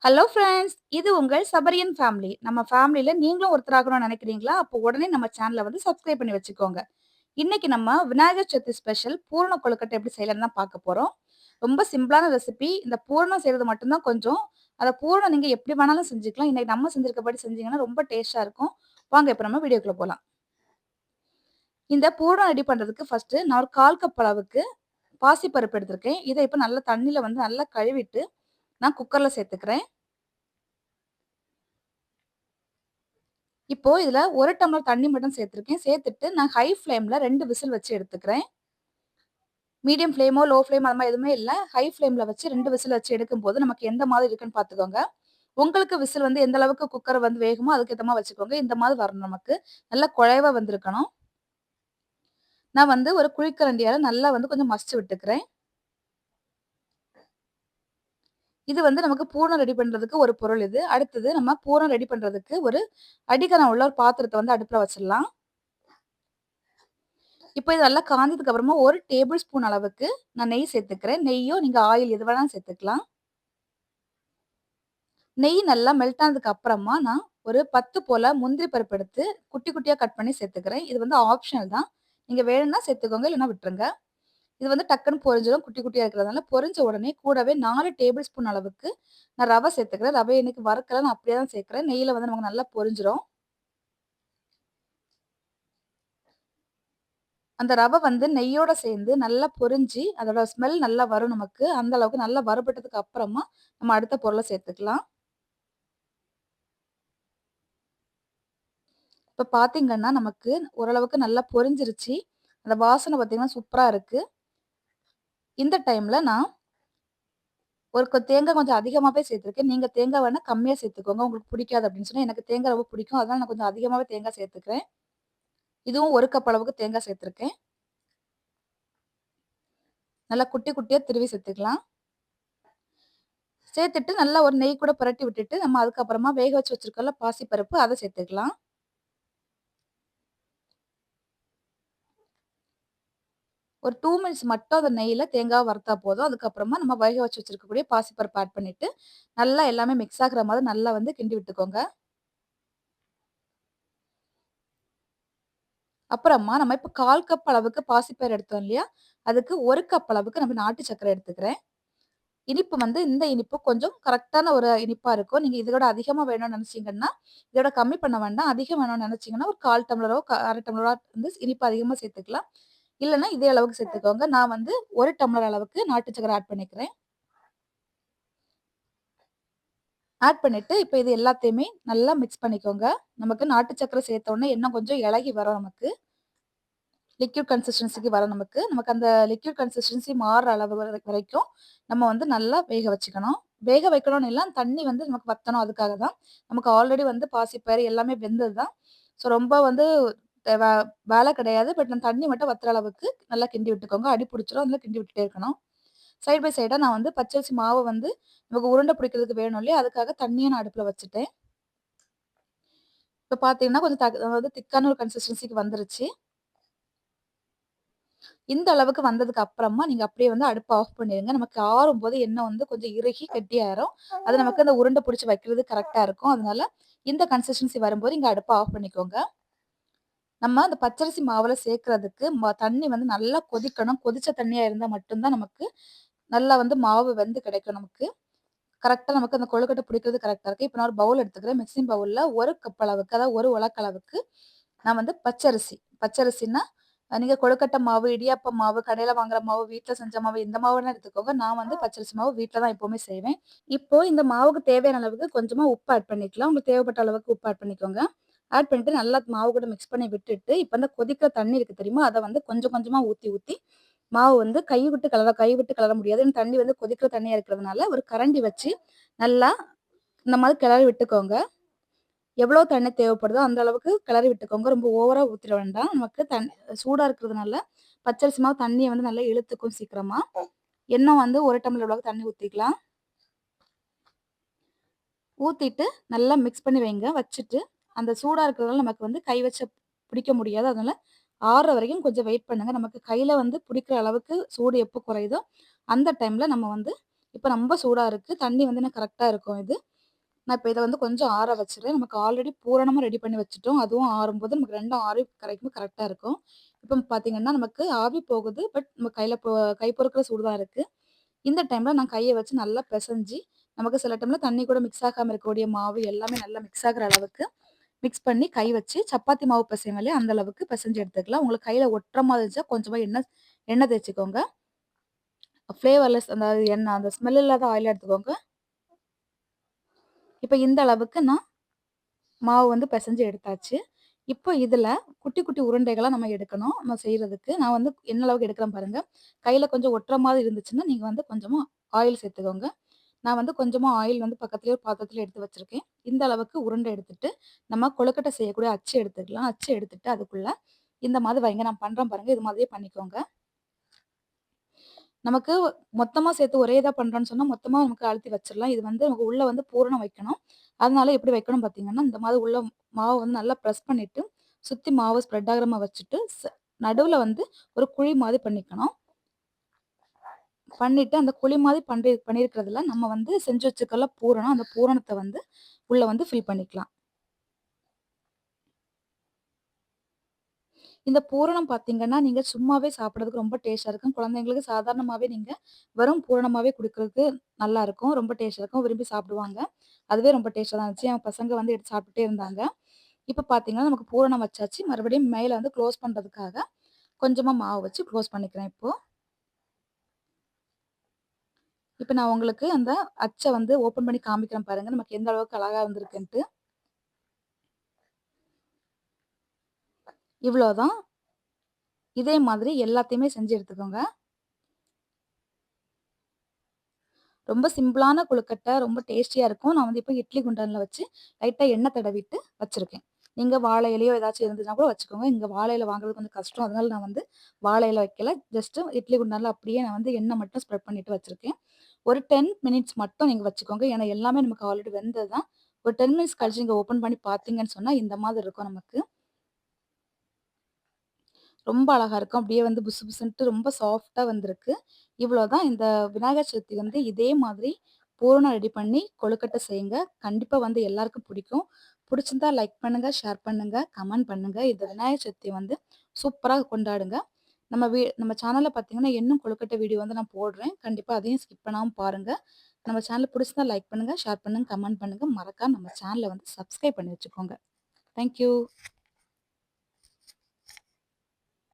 Hello friends! இது உங்கள் சபரியன் family. நம்ம ஃபேமிலில நீங்களும் ஒருத்தராகணும்னு நெனைக்கிறீங்களா? அப்போ உடனே நம்ம சேனல வந்து சப்ஸ்கிரைப் பண்ணி வச்சுக்கோங்க. இன்னைக்கு நம்ம விநாயகர் சதுர்த்தி ஸ்பெஷல் பூரண கொழுக்கட்டை எப்படி செய்யலாம்னு தான் பார்க்க போறோம். ரொம்ப சிம்பிளான ரெசிபி. இந்த பூரணம் செய்றது மட்டும் தான் கொஞ்சம். அத பூரணம் நீங்க எப்படி வேணாலும் செஞ்சுக்கலாம். இன்னைக்கு நம்ம செஞ்சிருக்கபடி செஞ்சீங்கன்னா ரொம்ப டேஸ்ட்டா இருக்கும். வாங்க இப்ப நம்ம வீடியோக்குள்ள போலாம். இந்த பூரணம் ரெடி பண்றதுக்கு ஃபர்ஸ்ட்டு நான் ஒரு 1/4 கப் அளவுக்கு பாசிப்பருப்பு எடுத்திருக்கேன். இத இப்ப நல்லா தண்ணீல வந்து நல்லா கழுவிட்டு நான் குக்கர்ல சேர்த்துக்கிறேன். இப்போ இதுல 1 டம்ளர் தண்ணி மட்டும் சேர்த்துருக்கேன். சேர்த்துட்டு நான் ஹை ஃப்ளேம்ல 2 விசில் வச்சு எடுத்துக்கிறேன். மீடியம் ஃப்ளேமோ, லோ ஃப்ளேம் அது மாரி எதுவுமே இல்ல. ஹை ஃப்ளேம்ல வச்சு 2 விசில் வச்சு எடுக்கும்போது நமக்கு எந்த மாதிரி இருக்குன்னு பார்த்துக்கோங்க. உங்களுக்கு விசில் வந்து எந்த அளவுக்கு குக்கர் வந்து வேகுமோ அதுக்கு ஏத்த மாரி வச்சுக்கோங்க. இந்த மாரி வரணும் நமக்கு. நல்லா குழைவா வந்திருக்கணும். நான் வந்து ஒரு குழிக்கரண்டியால நல்லா வந்து கொஞ்சம் மசிச்சு விட்டுக்கிறேன். இது வந்து நமக்கு பூரணம் ரெடி பண்றதுக்கு ஒரு பொருள் இது. அடுத்தது நம்ம பூரணம் ரெடி பண்றதுக்கு ஒரு அடிகனம் உள்ள ஒரு பாத்திரத்த வந்து அடுப்புல வச்சிடலாம். இப்போ இது நல்லா காஞ்சதுக்கு அப்புறமா 1 டேபிள் ஸ்பூன் அளவுக்கு நான் நெய் சேர்த்துக்கிறேன். நெய்யோ நீங்க ஆயில் எது வேணாலும் சேர்த்துக்கலாம். நெய் நல்லா மெல்ட் ஆனதுக்கு அப்புறமா நான் ஒரு 10 போல முந்திரி பருப்பு எடுத்து குட்டி குட்டியா கட் பண்ணி சேர்த்துக்கிறேன். இது வந்து ஆப்ஷனல் தான். நீங்க வேணும்னா சேர்த்துக்கோங்க, இல்லன்னா விட்டுருங்க. இது வந்து டக்குன்னு பொரிஞ்சிடும். குட்டி குட்டியா இருக்கிறதுனால பொரிஞ்ச உடனே கூடவே 4 டேபிள் ஸ்பூன் அளவுக்கு நான் ரவை சேர்த்துக்கிறேன். ரவை இன்னைக்கு வறுக்கல. நான் அப்படியே தான் சேர்க்கிறேன். நெய்யில வந்து நமக்கு நல்லா பொரிஞ்சிரும். அந்த ரவை வந்து நெய்யோட சேர்ந்து நல்லா பொரிஞ்சு, அதோட ஸ்மெல் நல்லா வரும் நமக்கு. அந்த அளவுக்கு நல்லா வறுபட்டதுக்கு அப்புறமா, நம்ம அடுத்த பொருள சேர்த்துக்கலாம். இப்ப பார்த்தீங்கன்னா, நமக்கு ஓரளவுக்கு நல்லா பொரிஞ்சிருச்சு. அந்த வாசனை பார்த்தீங்கன்னா, சூப்பரா இருக்கு. இந்த டைம்ல நான் ஒரு தேங்காய் கொஞ்சம் அதிகமாவே சேர்த்துருக்கேன். நீங்க தேங்காய் வேணா கம்மியா சேர்த்துக்கோங்க. உங்களுக்கு பிடிக்காது அப்படின்னு சொன்னா, எனக்கு தேங்காய் ரொம்ப பிடிக்கும். அதனால நான் கொஞ்சம் அதிகமாவே தேங்காய் சேர்த்துக்கிறேன். இதுவும் 1 கப் அளவுக்கு தேங்காய் சேர்த்துருக்கேன். நல்லா குட்டி குட்டியா திருவி சேர்த்துக்கலாம். சேர்த்துட்டு நல்லா ஒரு நெய் கூட புரட்டி விட்டுட்டு, நம்ம அதுக்கப்புறமா வேக வச்சு வச்சிருக்கோம்ல பாசிப்பருப்பு, அத சேர்த்துக்கலாம். ஒரு 2 மினிட்ஸ் மட்டும் அந்த நெய்யில தேங்காவ வறுத்தா போதும். அதுக்கப்புறமா நம்ம வேக வச்சு வச்சிருக்கக்கூடிய பாசிப்பருப்பு ஆட் பண்ணிட்டு, நல்லா எல்லாமே மிக்ஸ் ஆகுற மாதிரி நல்லா வந்து கிண்டி விட்டுக்கோங்க. அப்புறமா நம்ம இப்ப 1/4 கப் அளவுக்கு பாசிப்பயிறு எடுத்தோம் இல்லையா? அதுக்கு 1 கப் அளவுக்கு நம்ம நாட்டு சர்க்கரை எடுத்துக்கிறேன். இனிப்பு வந்து இந்த இனிப்பு கொஞ்சம் கரெக்ட்டான ஒரு இனிப்பா இருக்கும். நீங்க இதோட அதிகமா வேணும்னு நெனச்சீங்கன்னா, இதோட கம்மி பண்ண வேண்டாம். அதிகம் வேணும்னு நெனச்சீங்கன்னா, ஒரு 1/4 டம்ளரோ, 1/2 டம்ளரோ வந்து இனிப்பு அதிகமா சேர்த்துக்கலாம். இல்லன்னா இதே அளவுக்கு சேர்த்துக்கோங்க. நான் வந்து 1 டம்ளர் அளவுக்கு நாட்டு சர்க்கரை ஆட் பண்ணிக்கிறேன். ஆட் பண்ணிட்டு, இப்ப இது எல்லாத்தையுமே நல்லா மிக்ஸ் பண்ணிக்கோங்க. நமக்கு நாட்டு சர்க்கரை சேர்த்த உடனே இன்னும் கொஞ்சம் இளகி வரும் நமக்கு. லிக்விட் கன்சிஸ்டன்சிக்கு வரும் நமக்கு. நமக்கு அந்த லிக்விட் கன்சிஸ்டன்சி மாறுற அளவு வரைக்கும் நம்ம வந்து நல்லா வேக வச்சுக்கணும். வேக வைக்கணும்னு இல்ல, தண்ணி வந்து நமக்கு வத்தணும் அதுக்காக தான். நமக்கு ஆல்ரெடி வந்து பாசிப்பயிறு எல்லாமே வெந்தது தான். ஸோ ரொம்ப வந்து வே வேலை கிடையாது. பட் அந்த தண்ணி மட்டும் வத்துற அளவுக்கு நல்லா கிண்டி விட்டுக்கோங்க. அடி பிடிச்சிரும். அதனால கிண்டி விட்டுட்டே இருக்கணும். சைட் பை சைடா நான் வந்து பச்சரிசி மாவு வந்து நமக்கு உருண்டை பிடிக்கிறதுக்கு வேணும் இல்லையா? அதுக்காக தண்ணிய நான் அடுப்புல வச்சுட்டேன். இப்ப பார்த்தீங்கன்னா, கொஞ்சம் அதாவது திக்கான ஒரு கன்சிஸ்டன்சிக்கு வந்துருச்சு. இந்த அளவுக்கு வந்ததுக்கு அப்புறமா, நீங்க அப்படியே வந்து அடுப்ப ஆஃப் பண்ணிருங்க. நமக்கு ஆறும்போது எண்ணெய் வந்து கொஞ்சம் இறுகி கெட்டியாயிரும். அது நமக்கு அந்த உருண்டை புடிச்சு வைக்கிறது கரெக்ட்டா இருக்கும். அதனால இந்த கன்சிஸ்டன்சி வரும்போது இங்க அடுப்ப ஆஃப் பண்ணிக்கோங்க. நம்ம அந்த பச்சரிசி மாவுல சேர்க்கிறதுக்கு தண்ணி வந்து நல்லா கொதிக்கணும். கொதிச்ச தண்ணியா இருந்தா மட்டும் தான் நமக்கு நல்லா வந்து மாவு வெந்து கிடைக்கும் நமக்கு. கரெக்ட்டா நமக்கு அந்த கொழுக்கட்டை பிடிக்கிறது கரெக்ட்டா இருக்கு. இப்ப நான் ஒரு பவுல் எடுத்துக்கிறேன். மிக்ஸிங் பவுல்ல 1 கப் அளவுக்கு, அதாவது 1 உலக்கு அளவுக்கு நான் வந்து பச்சரிசி பச்சரிசின்னா, நீங்க கொழுக்கட்டை மாவு, இடியாப்ப மாவு, கடையில வாங்குற மாவு, வீட்ல செஞ்ச மாவு எந்த மாவு வேணா எடுத்துக்கோங்க. நான் வந்து பச்சரிசி மாவு வீட்ல தான் எப்பவுமே செய்வேன். இப்போ இந்த மாவுக்கு தேவையான அளவுக்கு கொஞ்சமா உப்பு ஆட் பண்ணிக்கலாம். உங்களுக்கு தேவைப்பட்ட அளவுக்கு உப்பு ஆட் பண்ணிக்கோங்க. ஆட் பண்ணிட்டு நல்லா மாவு கூட மிக்ஸ் பண்ணி விட்டுட்டு, இப்ப அந்த கொதிக்கிற தண்ணி இருக்கு தெரியுமா? அத வந்து கொஞ்சம் கொஞ்சமா ஊத்தி ஊத்தி மாவு வந்து கை விட்டு கிளற முடியாது. ஏன்னா தண்ணி வந்து கொதிக்கிற தண்ணியா இருக்கிறதுனால, ஒரு கரண்டி வச்சு நல்லா இந்த மாரி கிளறி விட்டுக்கோங்க. எவ்வளோ தண்ணி தேவைப்படுதோ அந்த அளவுக்கு கிளறி விட்டுக்கோங்க. ரொம்ப ஓவரா ஊத்திற வேண்டாம். நமக்கு சூடா இருக்கிறதுனால, பச்சரிசி மாவு தண்ணிய வந்து நல்லா இழுத்துக்கும் சீக்கிரமா. இன்னும் வந்து 1 டம்ளர் அளவுக்கு தண்ணி ஊத்திக்கலாம். ஊத்திட்டு நல்லா மிக்ஸ் பண்ணி வைங்க. வச்சுட்டு, அந்த சூடா இருக்கிறதுனால நமக்கு வந்து கை வச்சு பிடிக்க முடியாது. அதனால ஆறுற வரைக்கும் கொஞ்சம் வெயிட் பண்ணுங்க. நமக்கு கையில வந்து பிடிக்கிற அளவுக்கு சூடு எப்போ குறையுதோ, அந்த டைம்ல நம்ம வந்து இப்ப ரொம்ப சூடா இருக்கு. தண்ணி வந்து இன்னும் கரெக்ட்டா இருக்கும் இது. நான் இப்ப இத வந்து கொஞ்சம் ஆற வச்சுர்றேன். நமக்கு ஆல்ரெடி பூரணமா ரெடி பண்ணி வச்சுட்டோம். அதுவும் ஆறும்போது நமக்கு 2ம் ஆறி கரைக்கும்போது கரெக்ட்டா இருக்கும். இப்ப பார்த்தீங்கன்னா, நமக்கு ஆவி போகுது. பட் நம்ம கையில கை பொறுக்கிற சூடு தான் இருக்கு. இந்த டைம்ல நான் கைய வச்சு நல்லா பெசஞ்சு, நமக்கு சில டைம்ல தண்ணி கூட மிக்ஸ் ஆகாம இருக்கக்கூடிய மாவு எல்லாமே நல்லா மிக்ஸ் ஆகுற அளவுக்கு மிக்ஸ் பண்ணி கை வச்சு சப்பாத்தி மாவு பெசைவோம் இல்லையா? அந்த அளவுக்கு பெசஞ்சு எடுத்துக்கலாம். உங்களுக்கு கையில ஒட்டுற மாதிரி இருந்துச்சா கொஞ்சமா எண்ணெய் எண்ணெய் தேய்ச்சுக்கோங்க. ஃப்ளேவர்லெஸ் அந்த எண்ணெய் அந்த ஸ்மெல் இல்லாத ஆயிலா எடுத்துக்கோங்க. இப்ப இந்த அளவுக்கு நான் மாவு வந்து பெசஞ்சு எடுத்தாச்சு. இப்போ இதுல குட்டி, குட்டி உருண்டைகளா நம்ம எடுக்கணும். நம்ம செய்றதுக்கு. நான் வந்து என்ன அளவுக்கு எடுக்கிறேன் பாருங்க. கையில கொஞ்சம் ஒட்டுற மாதிரி இருந்துச்சுன்னா, நீங்க வந்து கொஞ்சமா ஆயில் சேர்த்துக்கோங்க. நான் வந்து கொஞ்சமா ஆயில் வந்து பக்கத்துலயே ஒரு பாத்திரத்துல எடுத்து வச்சிருக்கேன். இந்த அளவுக்கு உருண்டை எடுத்துட்டு, நம்ம கொழுக்கட்டை செய்யக்கூடிய அச்சு எடுத்துக்கலாம். அச்சு எடுத்துட்டு அதுக்குள்ள இந்த மாதிரி வைங்க. நான் பண்றேன் பாருங்க. இது மாதிரியே பண்ணிக்கோங்க. நமக்கு மொத்தமா சேர்த்து ஒரே இதா பண்றோம்ன்னு சொன்னா, மொத்தமா நமக்கு அழுத்தி வச்சிரலாம். இது வந்து நமக்கு உள்ள வந்து பூரணம் வைக்கணும். அதனால எப்படி வைக்கணும் பார்த்தீங்கன்னா, இந்த மாதிரி உள்ள மாவு வந்து நல்லா பிரஸ் பண்ணிட்டு, சுத்தி மாவு ஸ்ப்ரெட் ஆகுற மாரி வச்சுட்டு, நடுவுல வந்து ஒரு குழி மாதிரி பண்ணிக்கணும். பண்ணிட்டு அந்த குழி மாதிரி பண்ணியிருக்கிறதுல நம்ம வந்து செஞ்சு வச்சுருக்கோம்ல பூரணம், அந்த பூரணத்த வந்து உள்ள வந்து ஃபில் பண்ணிக்கலாம். இந்த பூரணம் பார்த்தீங்கன்னா, நீங்க சும்மாவே சாப்பிடுறதுக்கு ரொம்ப டேஸ்ட்டா இருக்கும். குழந்தைங்களுக்கு சாதாரணமாவே நீங்க வெறும் பூரணமாவே குடுக்குறதுக்கு நல்லாருக்கும். ரொம்ப டேஸ்ட்டா இருக்கும். விரும்பி சாப்பிடுவாங்க. அதுவே ரொம்ப டேஸ்ட்டா தான் இருந்துச்சு. என் பசங்க வந்து எடுத்து சாப்பிட்டுட்டே இருந்தாங்க. இப்ப பார்த்தீங்கன்னா, நமக்கு பூரணம் வச்சாச்சு. மறுபடியும் மேல வந்து க்ளோஸ் பண்றதுக்காக கொஞ்சமா மாவு வச்சு க்ளோஸ் பண்ணிக்கிறேன் இப்போ. இப்ப நான் உங்களுக்கு அந்த அச்ச வந்து ஓப்பன் பண்ணி காமிக்கிறேன் பாருங்க. நமக்கு எந்த அளவுக்கு அழகா வந்திருக்குன்ட்டு. இவ்வளோதான். இதே மாதிரி எல்லாத்தையுமே செஞ்சு எடுத்துக்கோங்க. ரொம்ப சிம்பிளான கொழுக்கட்டை, ரொம்ப டேஸ்டியா இருக்கும். நான் வந்து இப்போ இட்லி குண்டான்ல வச்சு லைட்டா எண்ணெய் தடவிட்டு வச்சிருக்கேன். நீங்க வாழை இலையோ ஏதாச்சும் இருந்ததுனா கூட வச்சுக்கோங்க. இங்க வாழை இலை வாங்குறது கொஞ்சம் கஷ்டம். அதனால நான் வந்து வாழை இலை வைக்கல. ஜஸ்ட் இட்லி குண்டான்ல அப்படியே நான் வந்து எண்ணெய் மட்டும் ஸ்ப்ரெட் பண்ணிட்டு வச்சிருக்கேன். ஒரு 10 மினிட்ஸ் மட்டும் நீங்க வச்சுக்கோங்க. ஏன்னா எல்லாமே நமக்கு ஆல்ரெடி வெந்தது தான். ஒரு 10 மினிட்ஸ் கழிச்சு நீங்க ஓப்பன் பண்ணி பார்த்தீங்கன்னு சொன்னா, இந்த மாதிரி இருக்கும் நமக்கு. ரொம்ப அழகா இருக்கும். அப்படியே வந்து புசு புசுன்ட்டு ரொம்ப சாஃப்ட்டா வந்திருக்கு. இவ்வளோதான் இந்த விநாயகர் சதுர்த்தி வந்து இதே மாதிரி பூரணம் ரெடி பண்ணி கொழுக்கட்டை செய்யுங்க. கண்டிப்பா வந்து எல்லாருக்கும் பிடிக்கும். பிடிச்சிருந்தா லைக் பண்ணுங்க, ஷேர் பண்ணுங்க, கமெண்ட் பண்ணுங்க. இந்த விநாயகர் சதுர்த்திய வந்து சூப்பரா கொண்டாடுங்க. நம்ம சேனல்ல பார்த்தீங்கன்னா, இன்னும் கொழுக்கட்டை வீடியோ வந்து நான் போடுறேன். கண்டிப்பா அதையும் ஸ்கிப் பண்ணாம பாருங்க. நம்ம சேனல் பிடிச்சிருந்தா லைக் பண்ணுங்க, ஷேர் பண்ணுங்க, கமெண்ட் பண்ணுங்க. மறக்காம நம்ம சேனல வந்து சப்ஸ்கிரைப் பண்ணி வச்சுக்கோங்க. Thank you.